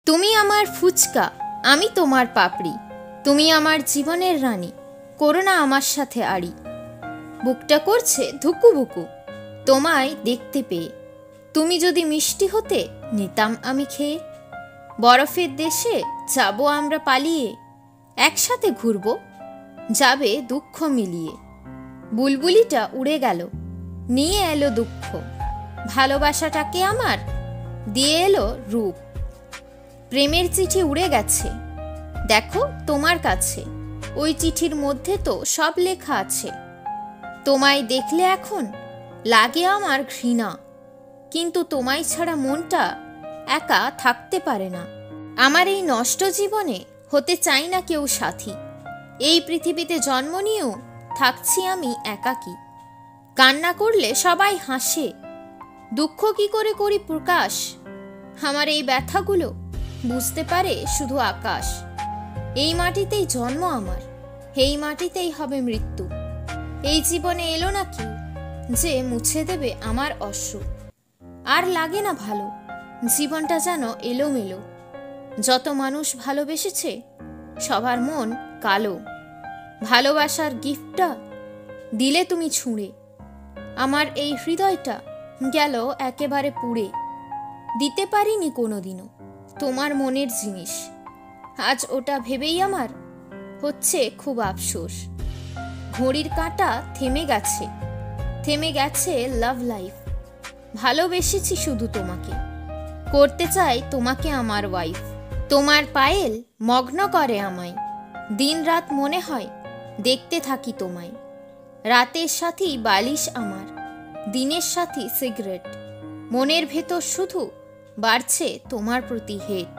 তুমি আমার ফুচকা, আমি তোমার পাপড়ি। তুমি আমার জীবনের রানী, করো না আমার সাথে আড়ি। বুকটা করছে ধুকুবুকু তোমায় দেখতে পেয়ে। তুমি যদি মিষ্টি হতে, নিতাম আমি খেয়ে। বরফের দেশে যাব আমরা পালিয়ে, একসাথে ঘুরবো, যাবে দুঃখ মিলিয়ে। বুলবুলিটা উড়ে গেল, নিয়ে এলো দুঃখ। ভালোবাসাটাকে আমার দিয়ে এলো রূপ। প্রেমের চিঠি উড়ে গেছে, দেখো তোমার কাছে। ওই চিঠির মধ্যে তো সব লেখা আছে। তোমায় দেখলে এখন লাগে আমার ঘৃণা, কিন্তু তোমায় ছাড়া মনটা একা থাকতে পারে না। আমার এই নষ্ট জীবনে হতে চাই না কেউ সাথী। এই পৃথিবীতে জন্ম নিয়েও থাকছি আমি একাকী। কান্না করলে সবাই হাসে, দুঃখ কি করে করি প্রকাশ। আমার এই ব্যথাগুলো বুঝতে পারে শুধু আকাশ। এই মাটিতেই জন্ম আমার, এই মাটিতেই হবে মৃত্যু। এই জীবনে এলো না কেউ যে মুছে দেবে আমার অশ্রু। আর লাগে না ভালো, জীবনটা যেন এলোমেলো। যত মানুষ ভালোবেসেছে সবার মন কালো। ভালোবাসার গিফটটা দিলে তুমি ছুঁড়ে, আমার এই হৃদয়টা গেল একেবারে পুড়ে। দিতে পারিনি কোনোদিনও তোমার মনের জিনিস, আজ ওটা ভেবেই আমার হচ্ছে খুব আফসোস। ঘড়ির কাঁটা থেমে গেছে, থেমে গেছে লাভ লাইফ। ভালোবেসেছি শুধু তোমাকে, করতে চাই তোমাকে আমার ওয়াইফ। তোমার পায়েল মগ্ন করে আমায়, দিন রাত মনে হয় দেখতে থাকি তোমায়। রাতের সাথী বালিশ আমার, দিনের সাথী সিগারেট। মনের ভেতর শুধু বাড়ছে তোমার প্রতি হেট।